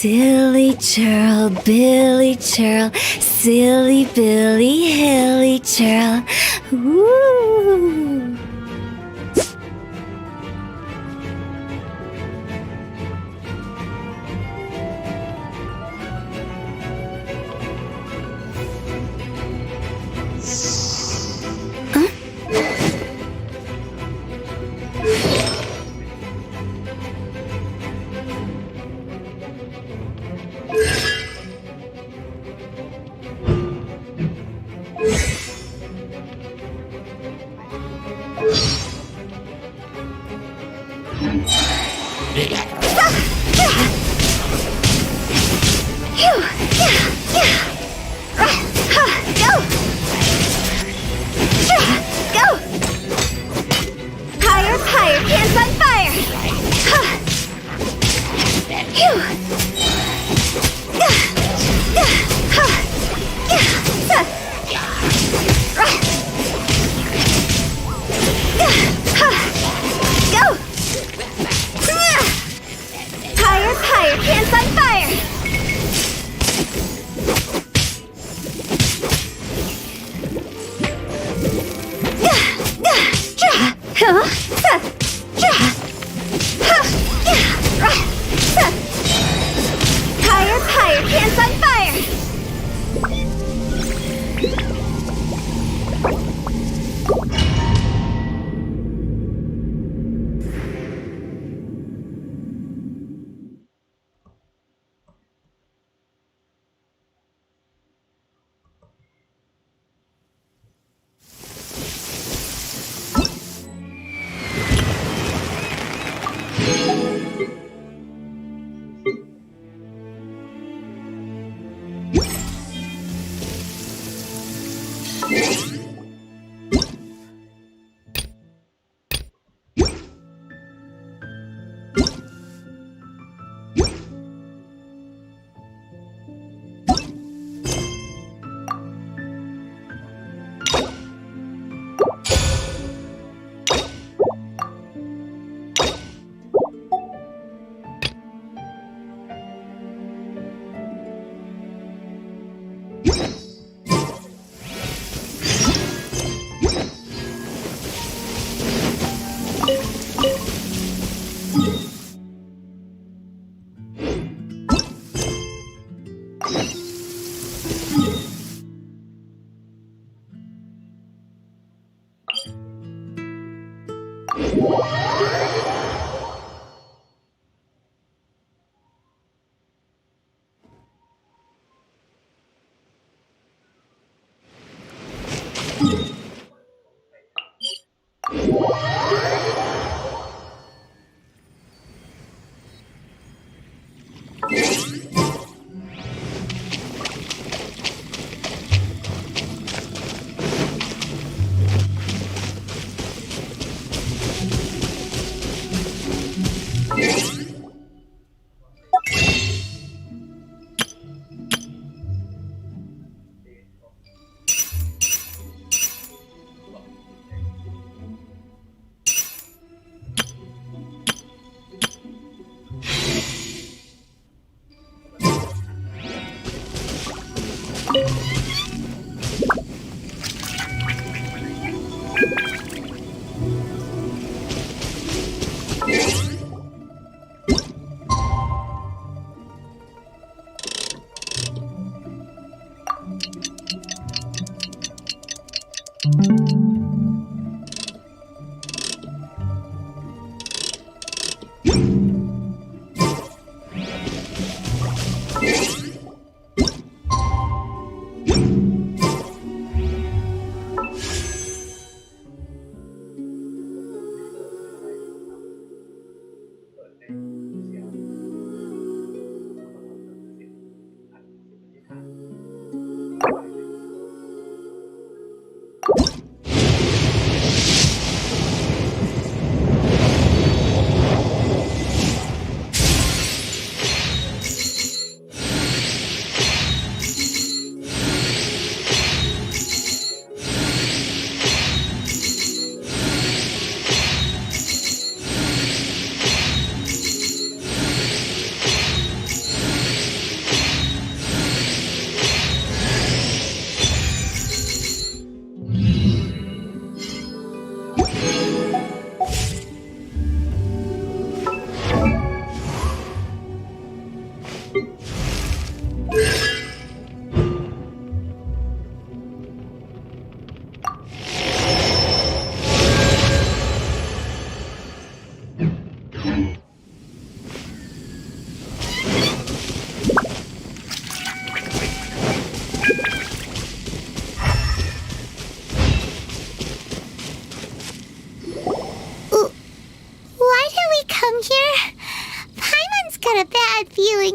Silly churl, Billy churl, silly Billy, hilly churl. Ooh.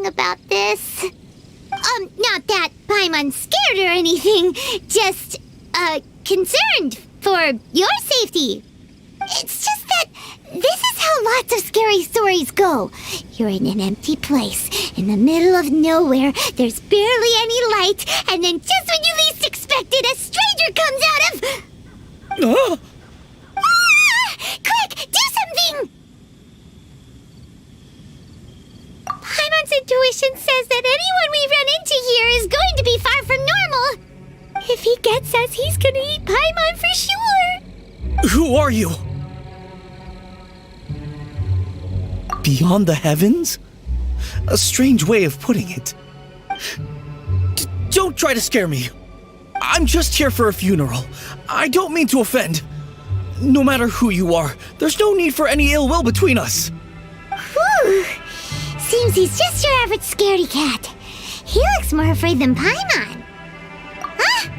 About this. Not that Paimon's scared or anything, just, concerned for your safety. It's just that this is how lots of scary stories go. You're in an empty place, in the middle of nowhere, there's barely any light, and then just when you least expect it, a stranger comes out of... Quick, do something! Paimon's intuition says that anyone we run into here is going to be far from normal. If he gets us, he's gonna eat Paimon for sure. Who are you? Beyond the heavens? A strange way of putting it. Don't try to scare me. I'm just here for a funeral. I don't mean to offend. No matter who you are, there's no need for any ill will between us. Whew. Seems he's just your average scaredy cat. He looks more afraid than Paimon. Huh?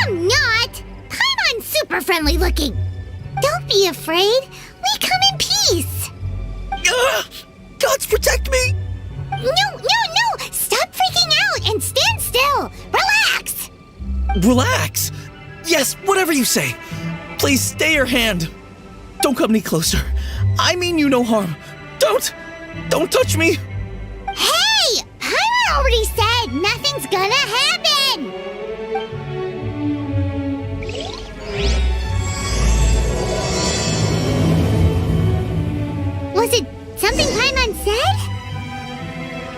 Am not! Paimon's super friendly looking. Don't be afraid. We come in peace. Gods protect me! No! Stop freaking out and stand still. Relax! Relax? Yes, whatever you say. Please stay your hand. Don't come any closer. I mean you no harm. Don't touch me. Hey! Paimon already said nothing's gonna happen! Was it something Paimon said?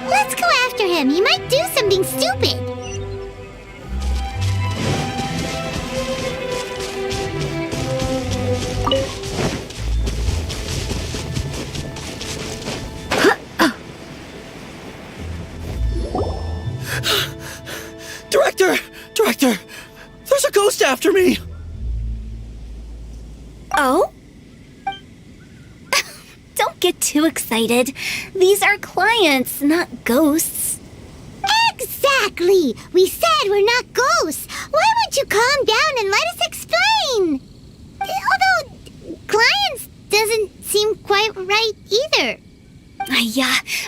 Let's go after him. He might do something stupid. Director, there's a ghost after me. Oh? Don't get too excited. These are clients, not ghosts. Exactly! We said we're not ghosts. Why won't you calm down and let us explain? Although, clients doesn't seem quite right either.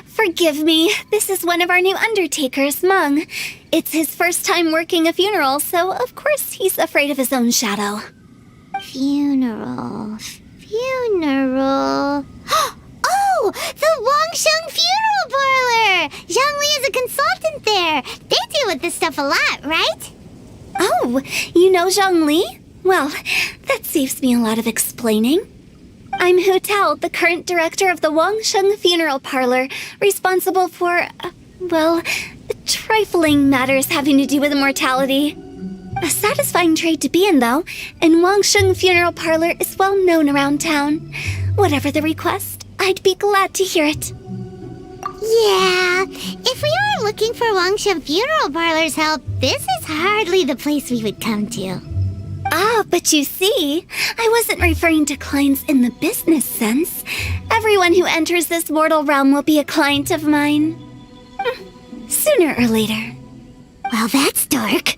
Forgive me. This is one of our new undertakers, Mung. It's his first time working a funeral, so of course he's afraid of his own shadow. Funeral. Oh! The Wangsheng Funeral Parlor! Zhangli is a consultant there. They deal with this stuff a lot, right? Oh, you know Zhangli? Well, that saves me a lot of explaining. I'm Hu Tao, the current director of the Wangsheng Funeral Parlor, responsible for, trifling matters having to do with immortality. A satisfying trade to be in, though, and Wangsheng Funeral Parlor is well known around town. Whatever the request, I'd be glad to hear it. Yeah, if we were looking for Wangsheng Funeral Parlor's help, this is hardly the place we would come to. Ah, but you see, I wasn't referring to clients in the business sense. Everyone who enters this mortal realm will be a client of mine. Sooner or later. Well, that's dark.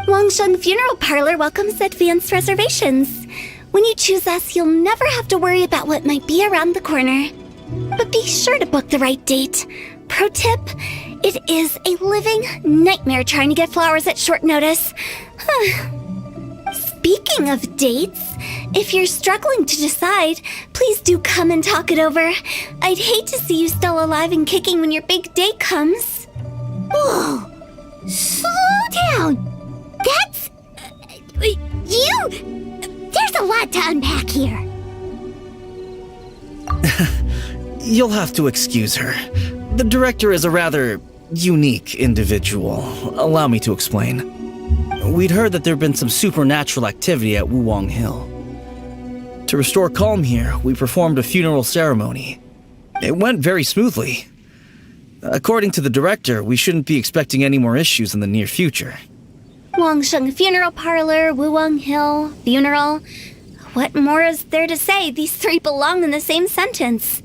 Wangsheng Funeral Parlor welcomes advance reservations. When you choose us, you'll never have to worry about what might be around the corner. But be sure to book the right date. Pro tip, it is a living nightmare trying to get flowers at short notice. Speaking of dates, if you're struggling to decide, please do come and talk it over. I'd hate to see you still alive and kicking when your big day comes. Whoa! Slow down! That's... There's a lot to unpack here. You'll have to excuse her. The director is a rather unique individual. Allow me to explain. We'd heard that there'd been some supernatural activity at Wuwang Hill. To restore calm here, we performed a funeral ceremony. It went very smoothly. According to the director, we shouldn't be expecting any more issues in the near future. Wangsheng Funeral Parlor, Wuwang Hill, funeral. What more is there to say? These three belong in the same sentence.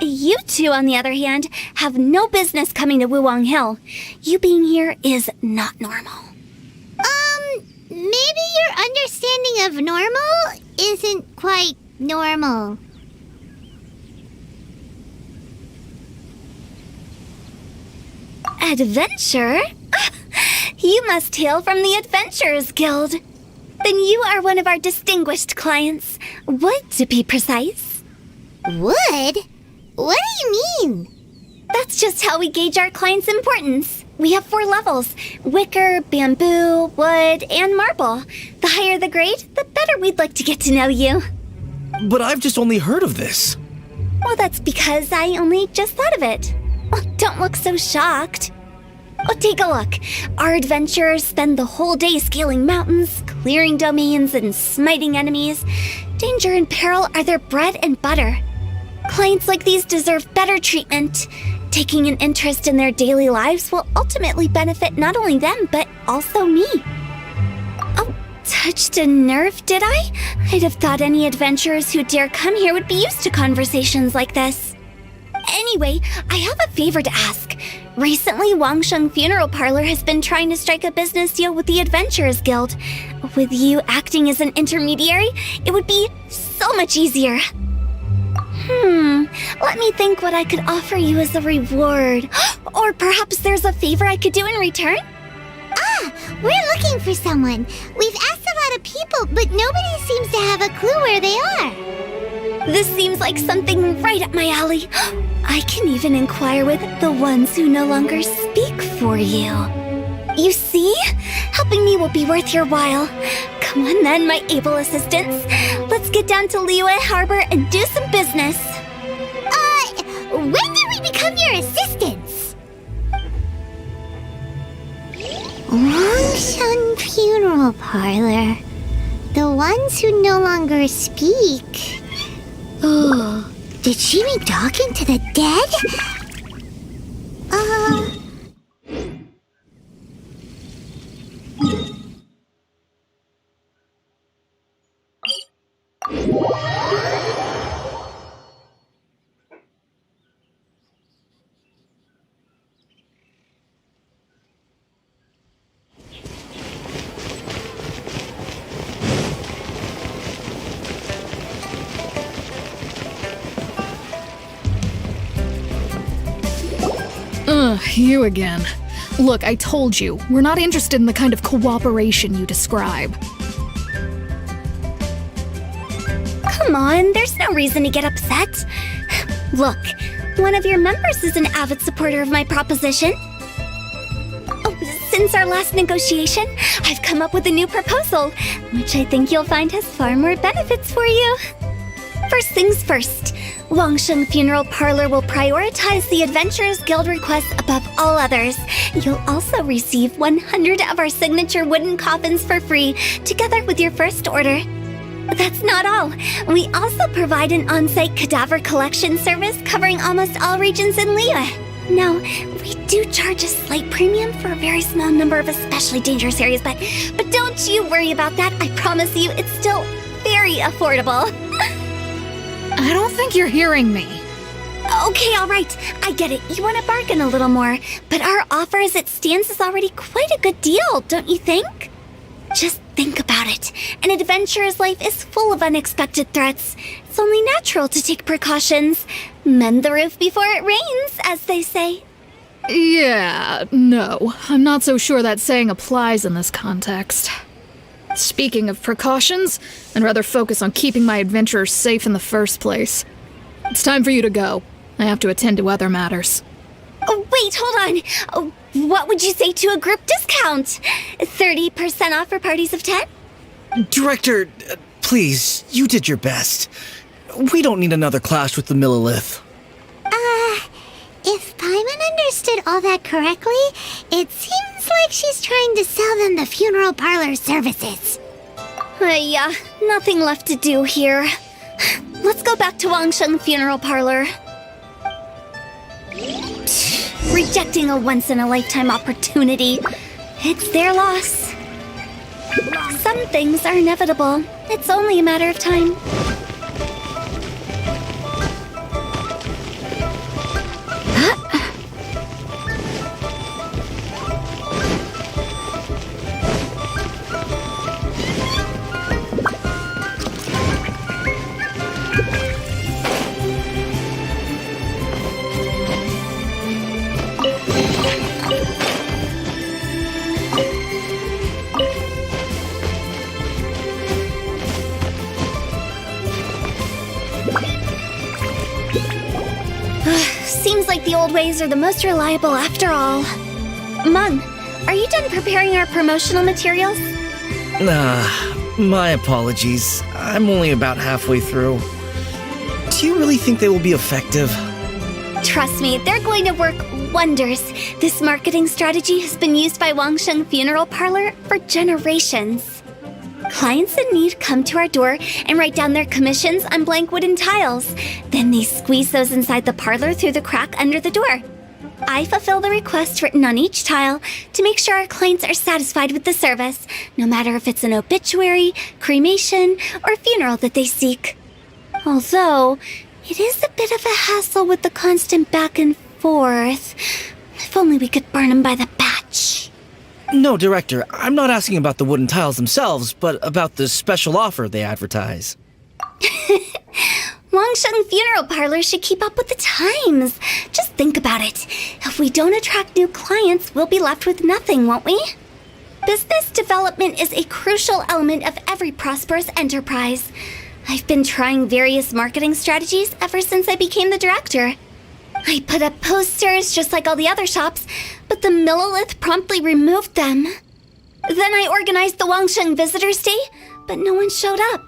You two, on the other hand, have no business coming to Wuwang Hill. You being here is not normal. Maybe your understanding of normal isn't quite normal. Adventure? You must hail from the Adventurers Guild. Then you are one of our distinguished clients. Wood, to be precise. Wood? What do you mean? That's just how we gauge our clients' importance. We have 4 levels: wicker, bamboo, wood, and marble. The higher the grade, the better we'd like to get to know you. But I've just only heard of this. Well, that's because I only just thought of it. Oh, don't look so shocked. Oh, take a look. Our adventurers spend the whole day scaling mountains, clearing domains, and smiting enemies. Danger and peril are their bread and butter. Clients like these deserve better treatment. Taking an interest in their daily lives will ultimately benefit not only them, but also me. Oh, touched a nerve, did I? I'd have thought any adventurers who dare come here would be used to conversations like this. Anyway, I have a favor to ask. Recently, Wangsheng Funeral Parlor has been trying to strike a business deal with the Adventurers Guild. With you acting as an intermediary, it would be so much easier. Let me think what I could offer you as a reward. Or perhaps there's a favor I could do in return? We're looking for someone. We've asked a lot people, but nobody seems to have a clue where they are. This seems like something right up my alley. I can even inquire with the ones who no longer speak for you. You see? Helping me will be worth your while. Come on then, my able assistants. Let's get down to Liyue Harbor and do some business. When did we become your assistants? Wangshan Funeral Parlor. The ones who no longer speak. Oh, did she mean talking to the dead? You again. Look, I told you, we're not interested in the kind of cooperation you describe. Come on, there's no reason to get upset. Look, one of your members is an avid supporter of my proposition. Oh, since our last negotiation, I've come up with a new proposal, which I think you'll find has far more benefits for you. First things first, Wangsheng Funeral Parlor will prioritize the Adventurers Guild requests above all others. You'll also receive 100 of our signature wooden coffins for free, together with your first order. That's not all. We also provide an on-site cadaver collection service covering almost all regions in Liyue. Now, we do charge a slight premium for a very small number of especially dangerous areas, but don't you worry about that. I promise you, it's still very affordable. I don't think you're hearing me. Okay, all right. I get it. You want to bargain a little more, but our offer as it stands is already quite a good deal, don't you think? Just think about it. An adventurer's life is full of unexpected threats. It's only natural to take precautions. Mend the roof before it rains, as they say. Yeah, no. I'm not so sure that saying applies in this context. Speaking of precautions, I'd rather focus on keeping my adventurers safe in the first place. It's time for you to go. I have to attend to other matters. Oh, wait, hold on. Oh, what would you say to a group discount? 30% off for parties of 10? Director, please, you did your best. We don't need another clash with the Millilith. If Paimon understood all that correctly, it seems like she's trying to sell them the funeral parlor services. Yeah, nothing left to do here. Let's go back to Wangsheng Funeral Parlor. Rejecting a once-in-a-lifetime opportunity. It's their loss. Some things are inevitable. It's only a matter of time. Seems like the old ways are the most reliable after all. Mung, are you done preparing our promotional materials? My apologies. I'm only about halfway through. Do you really think they will be effective? Trust me, they're going to work wonders. This marketing strategy has been used by Wangsheng Funeral Parlor for generations. Clients in need come to our door and write down their commissions on blank wooden tiles. Then they squeeze those inside the parlor through the crack under the door. I fulfill the request written on each tile to make sure our clients are satisfied with the service, no matter if it's an obituary, cremation, or funeral that they seek. Although, it is a bit of a hassle with the constant back and forth. If only we could burn them by the batch. No, Director, I'm not asking about the wooden tiles themselves, but about the special offer they advertise. Wangsheng Funeral Parlor should keep up with the times. Just think about it. If we don't attract new clients, we'll be left with nothing, won't we? Business development is a crucial element of every prosperous enterprise. I've been trying various marketing strategies ever since I became the director. I put up posters just like all the other shops, but the Millilith promptly removed them. Then I organized the Wangsheng Visitors Day, but no one showed up.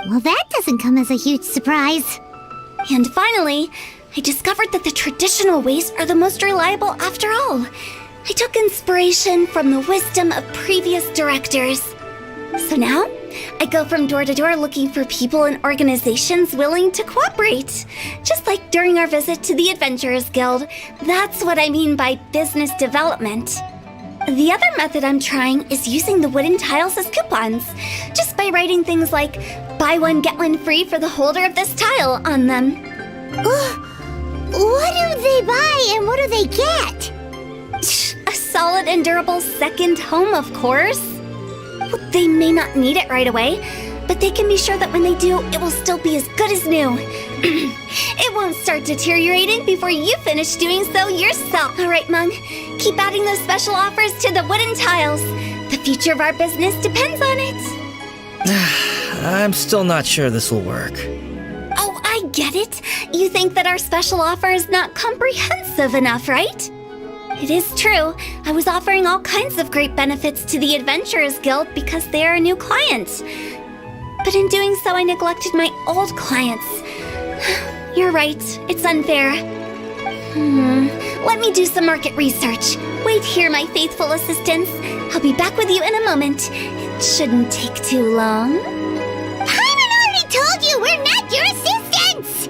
Well, that doesn't come as a huge surprise. And finally, I discovered that the traditional ways are the most reliable after all. I took inspiration from the wisdom of previous directors. So now, I go from door to door looking for people and organizations willing to cooperate. Just like during our visit to the Adventurers Guild. That's what I mean by business development. The other method I'm trying is using the wooden tiles as coupons. Just by writing things like, buy one, get one free for the holder of this tile on them. What do they buy and what do they get? A solid and durable second home, of course. Well, they may not need it right away, but they can be sure that when they do, it will still be as good as new. It won't start deteriorating before you finish doing so yourself. All right, Mung, keep adding those special offers to the wooden tiles. The future of our business depends on it. I'm still not sure this will work. Oh, I get it. You think that our special offer is not comprehensive enough, right? It is true. I was offering all kinds of great benefits to the Adventurers Guild because they are a new client. But in doing so, I neglected my old clients. You're right. It's unfair. Let me do some market research. Wait here, my faithful assistants. I'll be back with you in a moment. It shouldn't take too long. Paimon already told you we're not your assistants!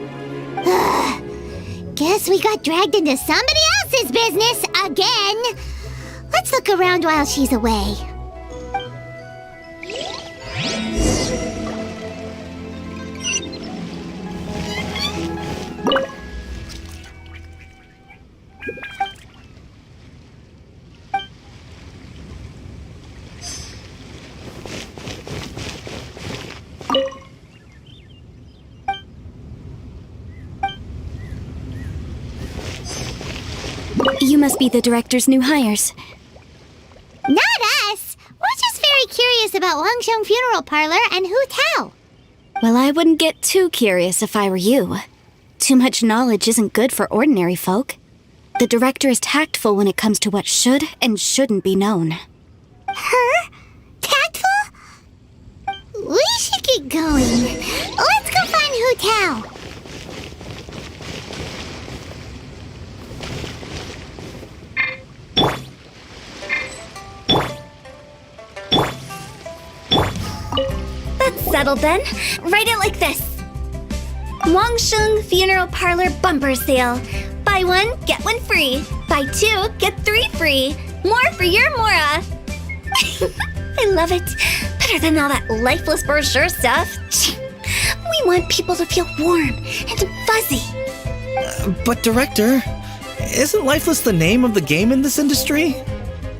Guess we got dragged into somebody else's business again. Let's look around while she's away. You must be the director's new hires. Not us! We're just very curious about Wangsheng Funeral Parlor and Hu Tao. Well, I wouldn't get too curious if I were you. Too much knowledge isn't good for ordinary folk. The director is tactful when it comes to what should and shouldn't be known. Her? Tactful? We should get going. Let's go find Hu Tao. That's settled then. Write it like this. Wangsheng Funeral Parlor Bumper Sale. Buy one, get one free. Buy two, get three free. More for your Mora. I love it. Better than all that lifeless brochure stuff. We want people to feel warm and fuzzy. But Director, isn't Lifeless the name of the game in this industry?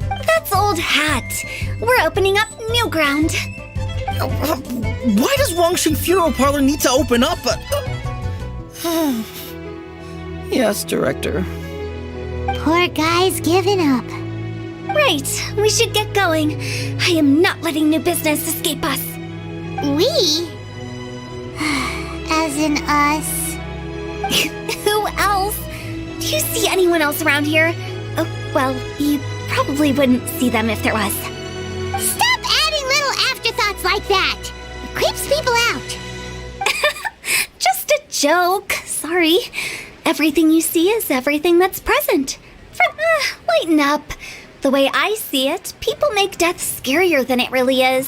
That's old hat. We're opening up new ground. Why does Wangsheng Funeral Parlor need to open up? Yes, Director. Poor guy's giving up. Right, we should get going. I am not letting new business escape us. We? As in us? Who else? Do you see anyone else around here? Oh, well, you probably wouldn't see them if there was. Stop adding little afterthoughts like that! It creeps people out. Just a joke. Sorry. Everything you see is everything that's present. Lighten up. The way I see it, people make death scarier than it really is.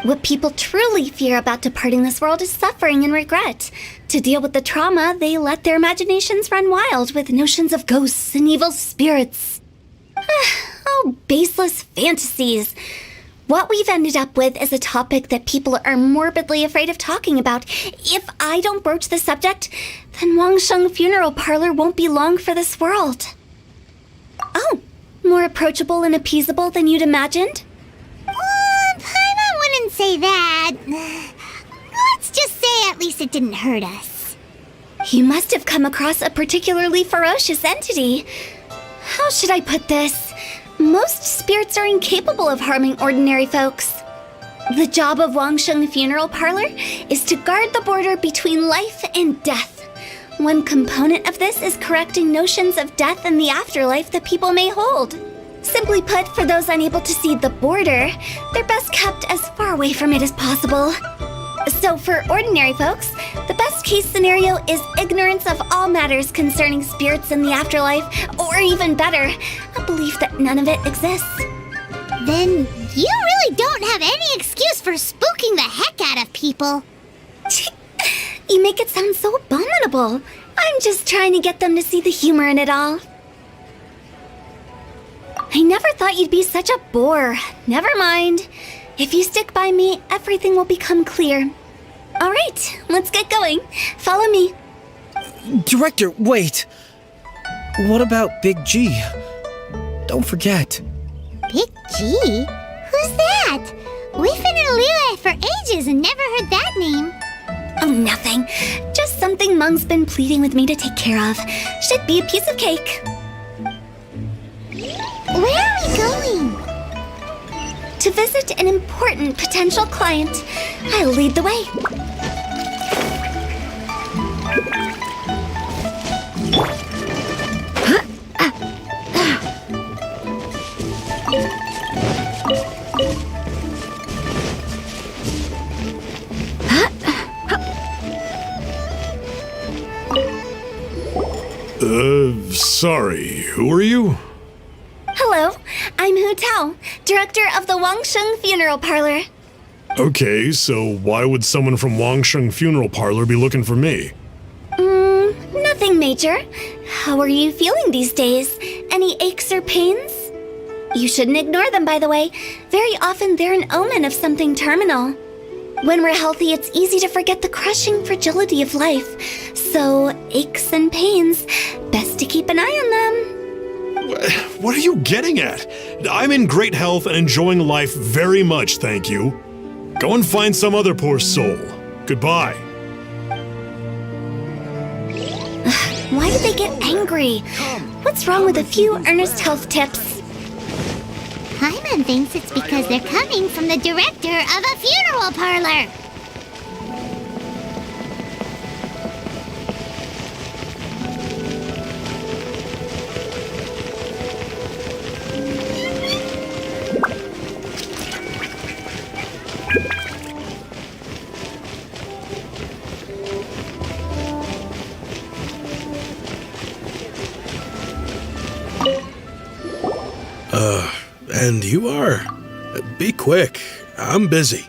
What people truly fear about departing this world is suffering and regret. To deal with the trauma, they let their imaginations run wild with notions of ghosts and evil spirits. Oh, baseless fantasies. What we've ended up with is a topic that people are morbidly afraid of talking about. If I don't broach the subject, then Wangsheng Funeral Parlor won't be long for this world. Oh, more approachable and appeasable than you'd imagined? Paimon wouldn't say that. Let's just say at least it didn't hurt us. You must have come across a particularly ferocious entity. How should I put this? Most spirits are incapable of harming ordinary folks. The job of Wangsheng Funeral Parlor is to guard the border between life and death. One component of this is correcting notions of death and the afterlife that people may hold. Simply put, for those unable to see the border, they're best kept as far away from it as possible. So for ordinary folks, the best case scenario is ignorance of all matters concerning spirits in the afterlife, or even better, a belief that none of it exists. Then you really don't have any excuse for spooking the heck out of people. You make it sound so abominable. I'm just trying to get them to see the humor in it all. I never thought you'd be such a bore. Never mind. If you stick by me, everything will become clear. All right, let's get going. Follow me. Director, wait! What about Big G? Don't forget. Big G? Who's that? We've been in Liyue for ages and never heard that name. Oh, nothing. Just something Mung's been pleading with me to take care of. Should be a piece of cake. Where are we going? To visit an important potential client. I'll lead the way. Sorry, who are you? Hello, I'm Hu Tao, director of the Wangsheng Funeral Parlor. Okay, so why would someone from Wangsheng Funeral Parlor be looking for me? Nothing major. How are you feeling these days? Any aches or pains? You shouldn't ignore them, by the way. Very often they're an omen of something terminal. When we're healthy, it's easy to forget the crushing fragility of life. So, aches and pains, best to keep an eye on them. What are you getting at? I'm in great health and enjoying life very much, thank you. Go and find some other poor soul. Goodbye. Why did they get angry? What's wrong with a few earnest health tips? Paimon thinks it's because they're coming from the director of a funeral parlor. And you are? Be quick. I'm busy.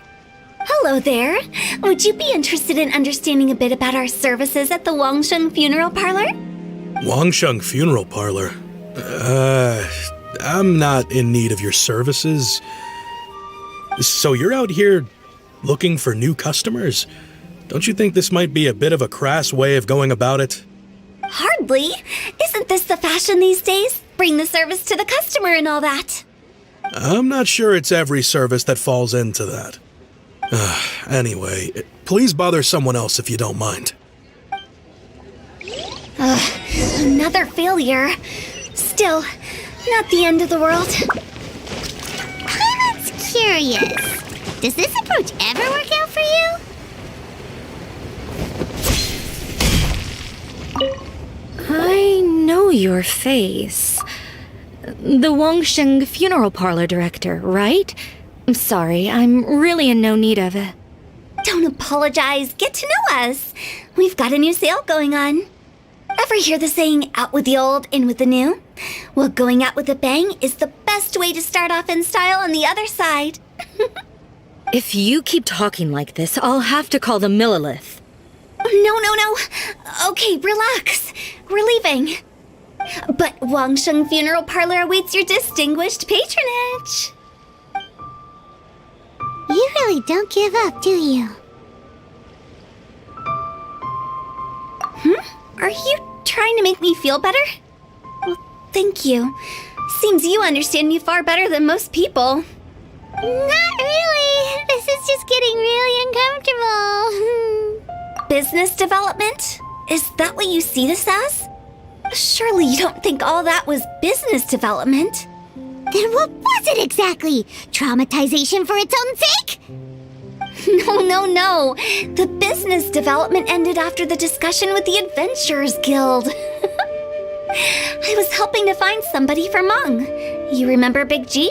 Hello there. Would you be interested in understanding a bit about our services at the Wangsheng Funeral Parlor? Wangsheng Funeral Parlor? I'm not in need of your services. So you're out here looking for new customers? Don't you think this might be a bit of a crass way of going about it? Hardly. Isn't this the fashion these days? Bring the service to the customer and all that. I'm not sure it's every service that falls into that. Anyway, please bother someone else if you don't mind. Another failure. Still, not the end of the world. Paimon's curious. Does this approach ever work out for you? I know your face. The Wangsheng Funeral Parlor director, right? I'm sorry, I'm really in no need of it. Don't apologize. Get to know us. We've got a new sale going on. Ever hear the saying, out with the old, in with the new? Well, going out with a bang is the best way to start off in style on the other side. If you keep talking like this, I'll have to call the Millilith. No. Okay, relax. We're leaving. But Wangsheng Funeral Parlor awaits your distinguished patronage. You really don't give up, do you? Are you trying to make me feel better? Well, thank you. Seems you understand me far better than most people. Not really. This is just getting really uncomfortable. Business development? Is that what you see this as? Surely you don't think all that was business development. Then what was it exactly? Traumatization for its own sake? No. The business development ended after the discussion with the Adventurers Guild. I was helping to find somebody for Mung. You remember Big G?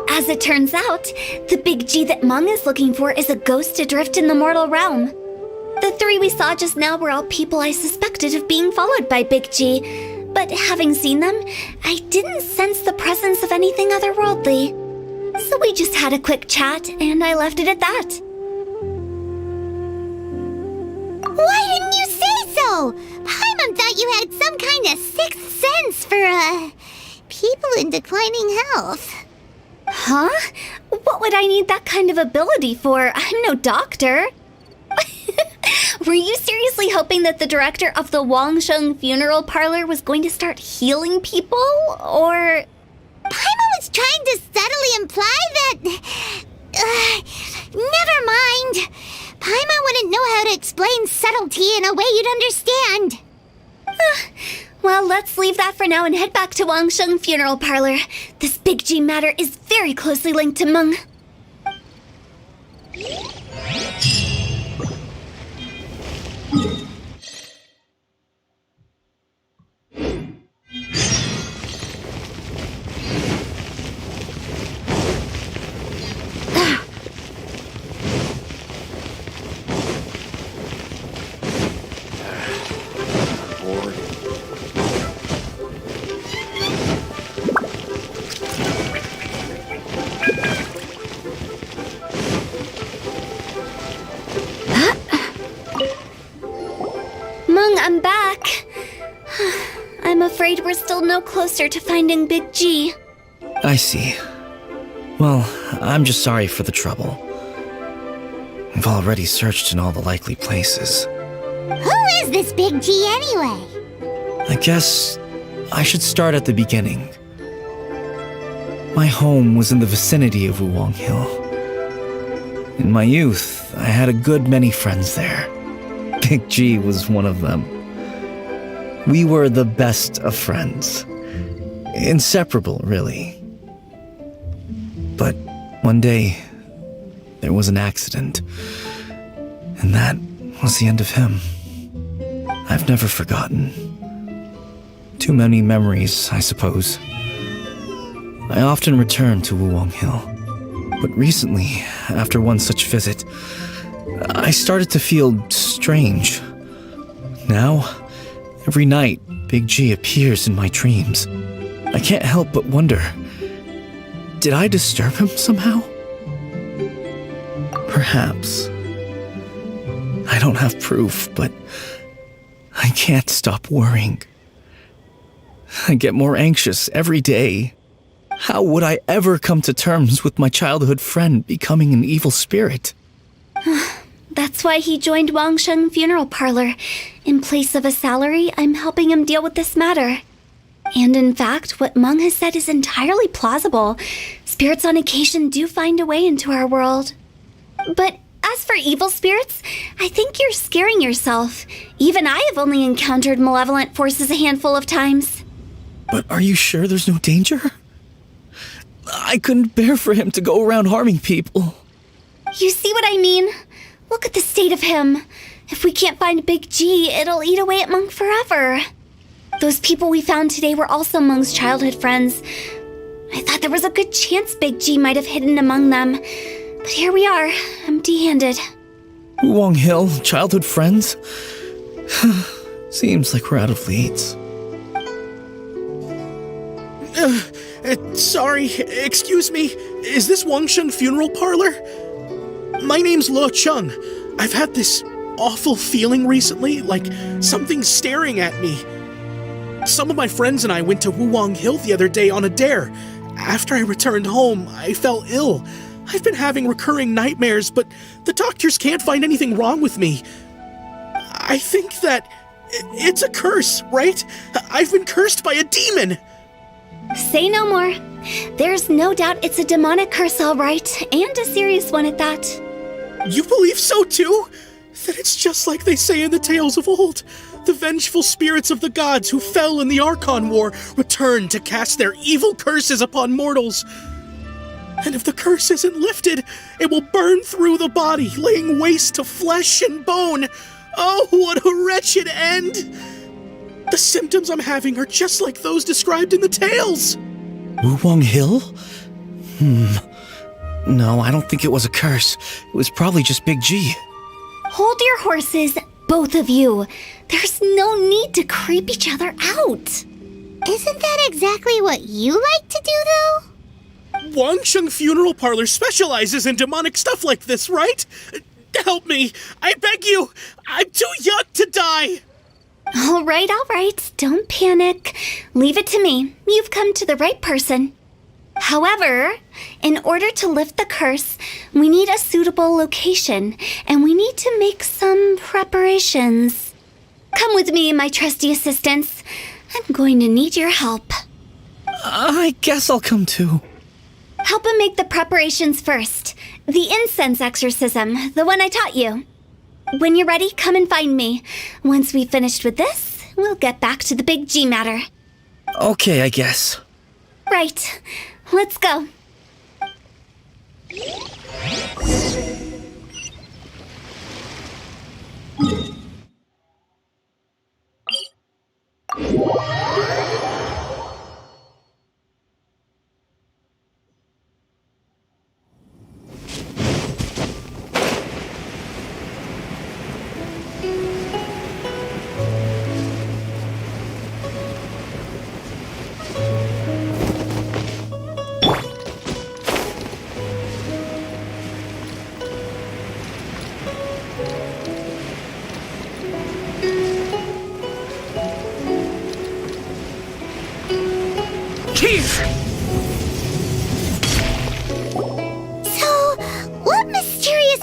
As it turns out, the Big G that Mung is looking for is a ghost adrift in the mortal realm. The three we saw just now were all people I suspected of being followed by Big G, but having seen them, I didn't sense the presence of anything otherworldly. So we just had a quick chat, and I left it at that. Why didn't you say so? Paimon thought you had some kind of sixth sense for, people in declining health. Huh? What would I need that kind of ability for? I'm no doctor. Were you seriously hoping that the director of the Wangsheng Funeral Parlor was going to start healing people? Or... Paimon was trying to subtly imply that... never mind. Paimon wouldn't know how to explain subtlety in a way you'd understand. Well, let's leave that for now and head back to Wangsheng Funeral Parlor. This Big G matter is very closely linked to Meng. I'm back. I'm afraid we're still no closer to finding Big G. I see. Well, I'm just sorry for the trouble. We've already searched in all the likely places. Who is this Big G anyway? I guess I should start at the beginning. My home was in the vicinity of Wuwang Hill. In my youth, I had a good many friends there. Big G was one of them. We were the best of friends. Inseparable, really. But one day, there was an accident. And that was the end of him. I've never forgotten. Too many memories, I suppose. I often return to Wuwang Hill. But recently, after one such visit, I started to feel strange. Now, every night, Big G appears in my dreams. I can't help but wonder, did I disturb him somehow? Perhaps. I don't have proof, but I can't stop worrying. I get more anxious every day. How would I ever come to terms with my childhood friend becoming an evil spirit? That's why he joined Wangsheng Funeral Parlor. In place of a salary, I'm helping him deal with this matter. And in fact, what Meng has said is entirely plausible. Spirits on occasion do find a way into our world. But as for evil spirits, I think you're scaring yourself. Even I have only encountered malevolent forces a handful of times. But are you sure there's no danger? I couldn't bear for him to go around harming people. You see what I mean? Look at the state of him. If we can't find Big G, it'll eat away at Meng forever. Those people we found today were also Meng's childhood friends. I thought there was a good chance Big G might have hidden among them. But here we are, empty-handed. Wuwang Hill, childhood friends? Seems like we're out of leads. Sorry, excuse me. Is this Wangsheng Funeral Parlor? My name's Lo Chung. I've had this awful feeling recently, like something's staring at me. Some of my friends and I went to Wuwang Hill the other day on a dare. After I returned home, I fell ill. I've been having recurring nightmares, but the doctors can't find anything wrong with me. I think that it's a curse, right? I've been cursed by a demon. Say no more. There's no doubt it's a demonic curse, all right, and a serious one at that. You believe so too? Then it's just like they say in the tales of old. The vengeful spirits of the gods who fell in the Archon War return to cast their evil curses upon mortals. And if the curse isn't lifted, it will burn through the body, laying waste to flesh and bone. Oh, what a wretched end! The symptoms I'm having are just like those described in the tales. Wuwang Hill? No, I don't think it was a curse. It was probably just Big G. Hold your horses, both of you. There's no need to creep each other out. Isn't that exactly what you like to do, though? Wangsheng Funeral Parlor specializes in demonic stuff like this, right? Help me. I beg you. I'm too young to die. All right. Don't panic. Leave it to me. You've come to the right person. However, in order to lift the curse, we need a suitable location, and we need to make some preparations. Come with me, my trusty assistants. I'm going to need your help. I guess I'll come too. Help him make the preparations first. The incense exorcism, the one I taught you. When you're ready, come and find me. Once we've finished with this, we'll get back to the Big G matter. Okay, I guess. Right. Let's go.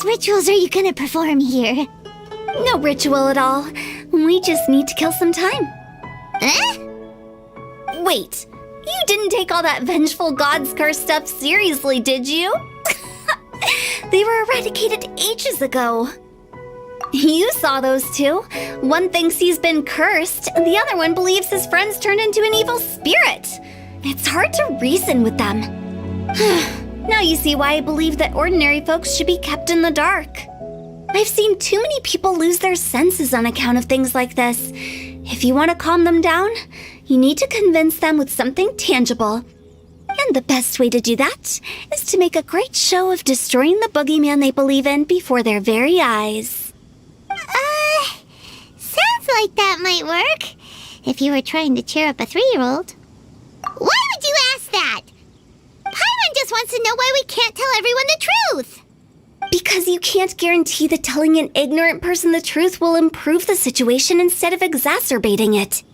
Rituals are you gonna perform here? No ritual at all. We just need to kill some time. Eh? Wait, you didn't take all that vengeful god's curse stuff seriously, did you? They were eradicated ages ago. You saw those two. One thinks he's been cursed, and the other one believes his friends turned into an evil spirit. It's hard to reason with them. Now you see why I believe that ordinary folks should be kept in the dark. I've seen too many people lose their senses on account of things like this. If you want to calm them down, you need to convince them with something tangible. And the best way to do that is to make a great show of destroying the boogeyman they believe in before their very eyes. Sounds like that might work. If you were trying to cheer up a 3-year-old. Why would you ask that? Paimon just wants to know why we can't tell everyone the truth. Because you can't guarantee that telling an ignorant person the truth will improve the situation instead of exacerbating it.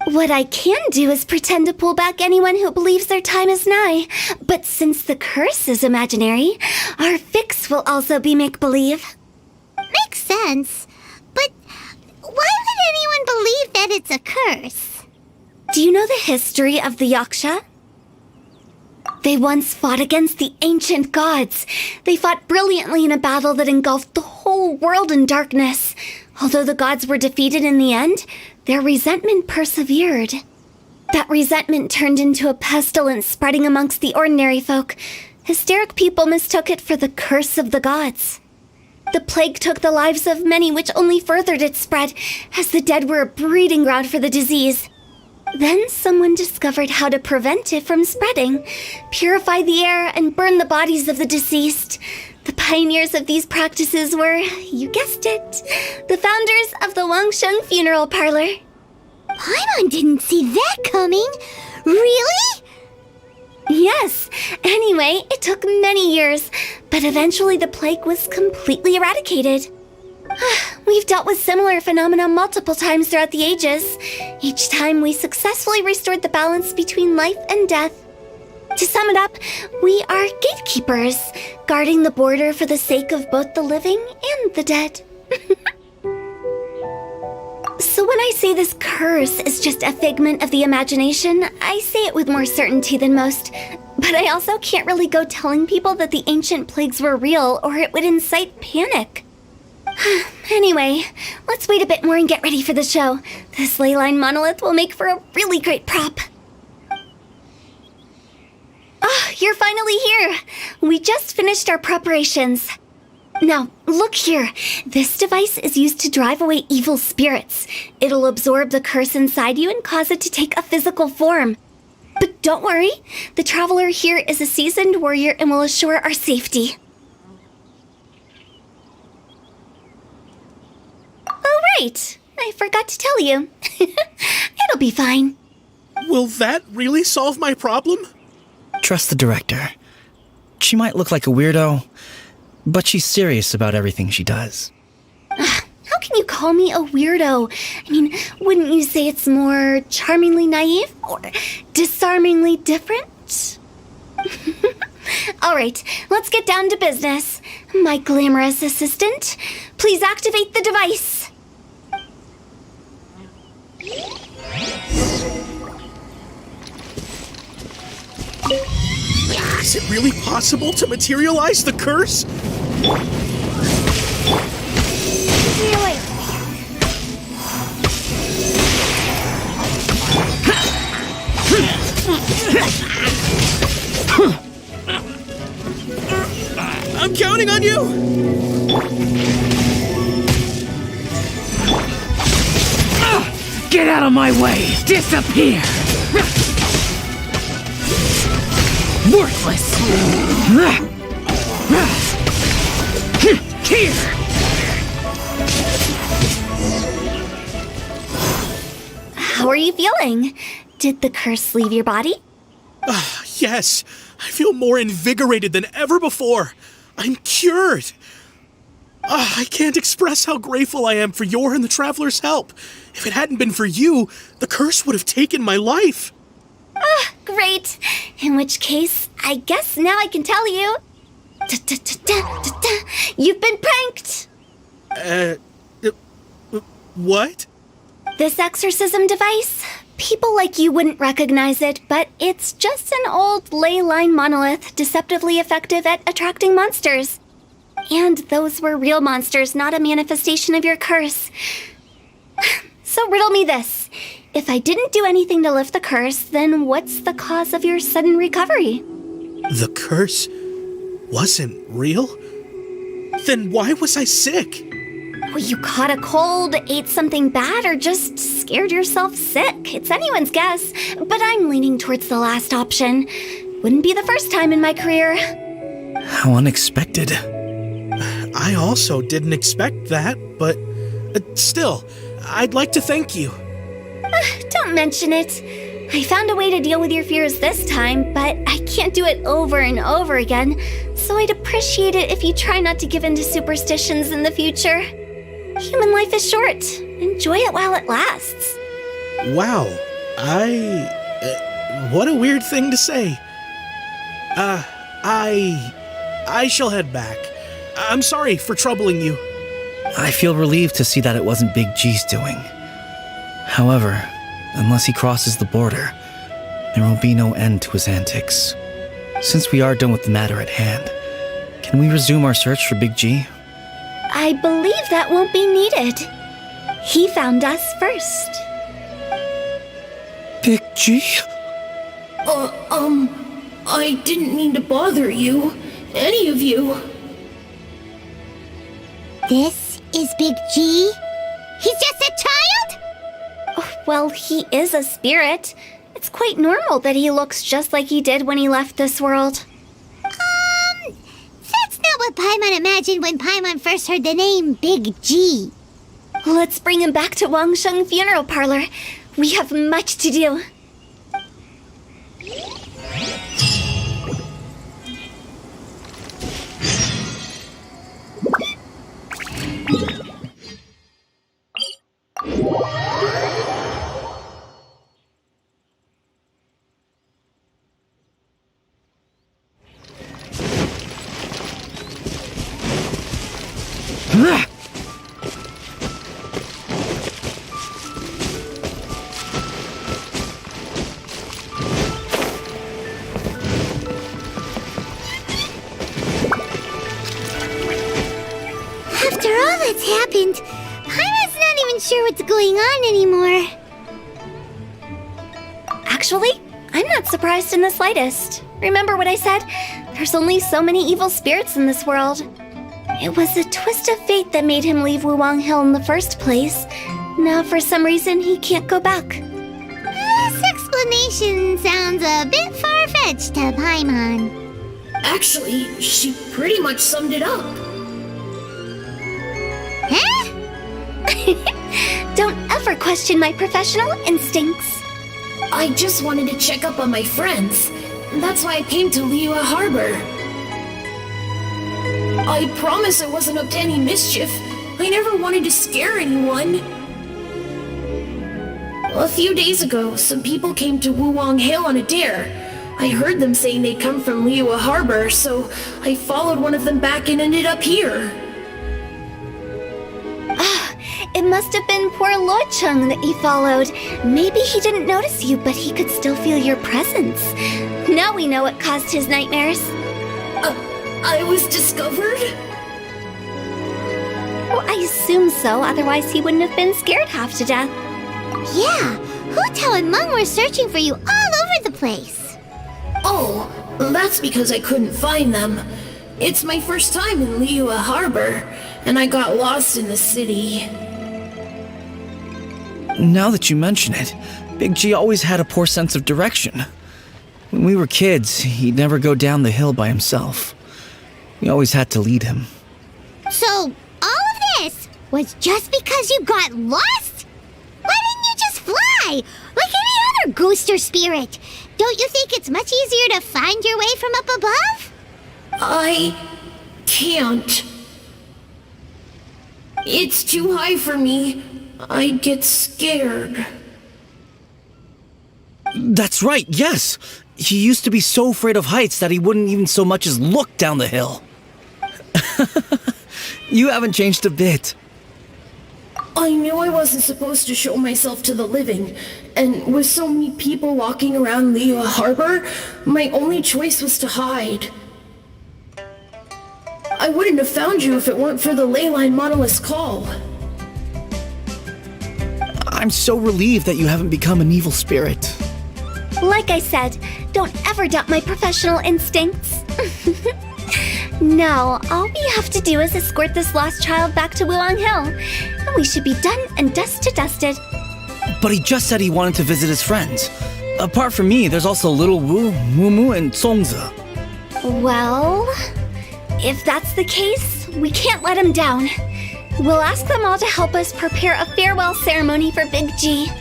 What I can do is pretend to pull back anyone who believes their time is nigh. But since the curse is imaginary, our fix will also be make-believe. Makes sense. But why would anyone believe that it's a curse? Do you know the history of the Yaksha? They once fought against the ancient gods. They fought brilliantly in a battle that engulfed the whole world in darkness. Although the gods were defeated in the end, their resentment persevered. That resentment turned into a pestilence spreading amongst the ordinary folk. Hysteric people mistook it for the curse of the gods. The plague took the lives of many, which only furthered its spread, as the dead were a breeding ground for the disease. Then someone discovered how to prevent it from spreading, purify the air, and burn the bodies of the deceased. The pioneers of these practices were, you guessed it, the founders of the Wangsheng Funeral Parlor. Paimon didn't see that coming. Really? Yes. Anyway, it took many years, but eventually the plague was completely eradicated. We've dealt with similar phenomena multiple times throughout the ages. Each time we successfully restored the balance between life and death. To sum it up, we are gatekeepers, guarding the border for the sake of both the living and the dead. So when I say this curse is just a figment of the imagination, I say it with more certainty than most. But I also can't really go telling people that the ancient plagues were real, or it would incite panic. Anyway, let's wait a bit more and get ready for the show. This leyline monolith will make for a really great prop. Oh, you're finally here. We just finished our preparations. Now, look here. This device is used to drive away evil spirits. It'll absorb the curse inside you and cause it to take a physical form. But don't worry, the traveler here is a seasoned warrior and will assure our safety. Oh, right. I forgot to tell you. It'll be fine. Will that really solve my problem? Trust the director. She might look like a weirdo, but she's serious about everything she does. How can you call me a weirdo? I mean, wouldn't you say it's more charmingly naive or disarmingly different? All right, let's get down to business. My glamorous assistant, please activate the device. Is it really possible to materialize the curse? I'm counting on you! Get out of my way! Disappear! Worthless! Here! How are you feeling? Did the curse leave your body? Yes, I feel more invigorated than ever before. I'm cured. I can't express how grateful I am for your and the Traveler's help. If it hadn't been for you, the curse would have taken my life. Great. In which case, I guess now I can tell you. You've been pranked. What? This exorcism device, people like you wouldn't recognize it, but it's just an old ley line monolith deceptively effective at attracting monsters. And those were real monsters, not a manifestation of your curse. So riddle me this. If I didn't do anything to lift the curse, then what's the cause of your sudden recovery? The curse wasn't real? Then why was I sick? Well, you caught a cold, ate something bad, or just scared yourself sick. It's anyone's guess, but I'm leaning towards the last option. Wouldn't be the first time in my career. How unexpected. I also didn't expect that, but still, I'd like to thank you. Don't mention it. I found a way to deal with your fears this time, but I can't do it over and over again, so I'd appreciate it if you try not to give in to superstitions in the future. Human life is short. Enjoy it while it lasts. Wow, what a weird thing to say. I shall head back. I'm sorry for troubling you. I feel relieved to see that it wasn't Big G's doing. However, unless he crosses the border, there will be no end to his antics. Since we are done with the matter at hand, can we resume our search for Big G? I believe that won't be needed. He found us first. Big G? I didn't mean to bother you. Any of you. This is Big G? He's just a child? Well, he is a spirit. It's quite normal that he looks just like he did when he left this world. That's not what Paimon imagined when Paimon first heard the name Big G. Let's bring him back to Wangsheng Funeral Parlor. We have much to do. After all what's happened. Paimon's not even sure what's going on anymore. Actually, I'm not surprised in the slightest. Remember what I said? There's only so many evil spirits in this world. It was a twist of fate that made him leave Wuwang Hill in the first place. Now, for some reason, he can't go back. This explanation sounds a bit far-fetched to Paimon. Actually, she pretty much summed it up. Huh? Don't ever question my professional instincts. I just wanted to check up on my friends. That's why I came to Liyue Harbor. I promise I wasn't up to any mischief. I never wanted to scare anyone. A few days ago, some people came to Wuwang Hill on a dare. I heard them saying they'd come from Liyue Harbor, so I followed one of them back and ended up here. It must have been poor Lo Chung that you followed. Maybe he didn't notice you, but he could still feel your presence. Now we know what caused his nightmares. I was discovered? Well, I assume so, otherwise he wouldn't have been scared half to death. Yeah, Hu Tao and Meng were searching for you all over the place. Oh, that's because I couldn't find them. It's my first time in Liyue Harbor, and I got lost in the city. Now that you mention it, Big G always had a poor sense of direction. When we were kids, he'd never go down the hill by himself. We always had to lead him. So, all of this was just because you got lost? Why didn't you just fly? Like any other ghost or spirit? Don't you think it's much easier to find your way from up above? I can't. It's too high for me. I'd get scared. That's right, yes! He used to be so afraid of heights that he wouldn't even so much as look down the hill. You haven't changed a bit. I knew I wasn't supposed to show myself to the living, and with so many people walking around Liyue Harbor, my only choice was to hide. I wouldn't have found you if it weren't for the Leyline Monolith's call. I'm so relieved that you haven't become an evil spirit. Like I said, don't ever doubt my professional instincts. Now, all we have to do is escort this lost child back to Wuwang Hill, and we should be done and dust to dusted. But he just said he wanted to visit his friends. Apart from me, there's also Little Wu, Mumu, and Songza. Well, if that's the case, we can't let him down. We'll ask them all to help us prepare a farewell ceremony for Big G.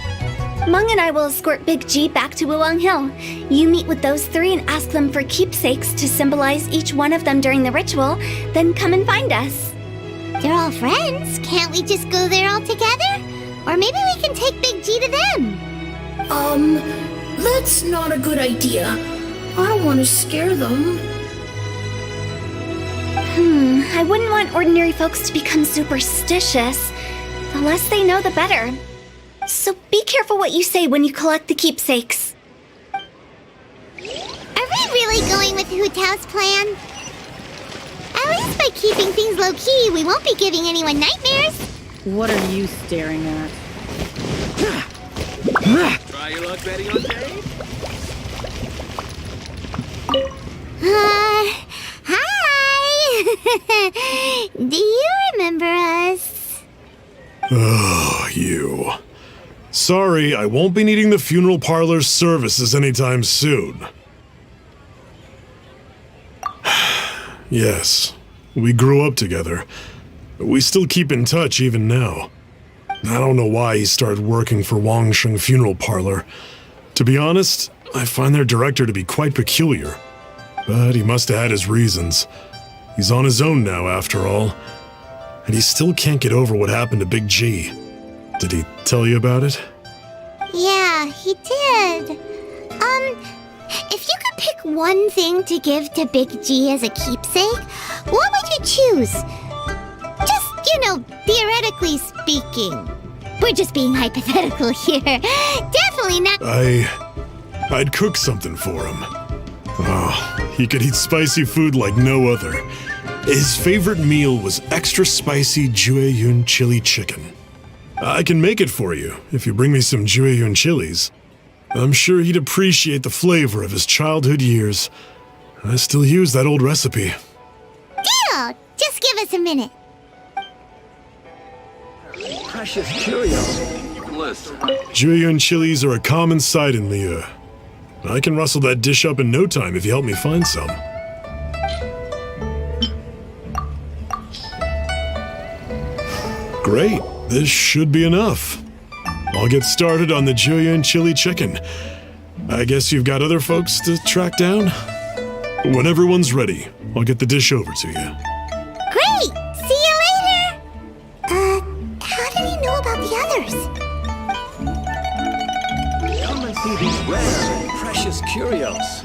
Meng and I will escort Big G back to Wuwang Hill. You meet with those three and ask them for keepsakes to symbolize each one of them during the ritual, then come and find us. They're all friends. Can't we just go there all together? Or maybe we can take Big G to them. That's not a good idea. I don't want to scare them. I wouldn't want ordinary folks to become superstitious. The less they know, the better. So be careful what you say when you collect the keepsakes. Are we really going with Hu Tao's plan? At least by keeping things low-key, we won't be giving anyone nightmares. What are you staring at? Try your luck, Betty, on stage? Hi! Do you remember us? Oh, you. Sorry, I won't be needing the funeral parlor's services anytime soon. Yes, we grew up together, but we still keep in touch even now. I don't know why he started working for Wangsheng Funeral Parlor. To be honest, I find their director to be quite peculiar. But he must have had his reasons. He's on his own now, after all. And he still can't get over what happened to Big G. Did he tell you about it? Yeah, he did. If you could pick one thing to give to Big G as a keepsake, what would you choose? Just, theoretically speaking. We're just being hypothetical here. Definitely not. I'd cook something for him. Oh, he could eat spicy food like no other. His favorite meal was extra spicy Jueyun chili chicken. I can make it for you if you bring me some Jueyun chilies. I'm sure he'd appreciate the flavor of his childhood years. I still use that old recipe. Deal! Just give us a minute. Precious curios. Jueyun chilies are a common sight in Liyue. I can rustle that dish up in no time if you help me find some. Great, this should be enough. I'll get started on the Jueyun chili chicken. I guess you've got other folks to track down? When everyone's ready, I'll get the dish over to you. Great! See you later! How did he know about the others? Come and see these rare and precious curios.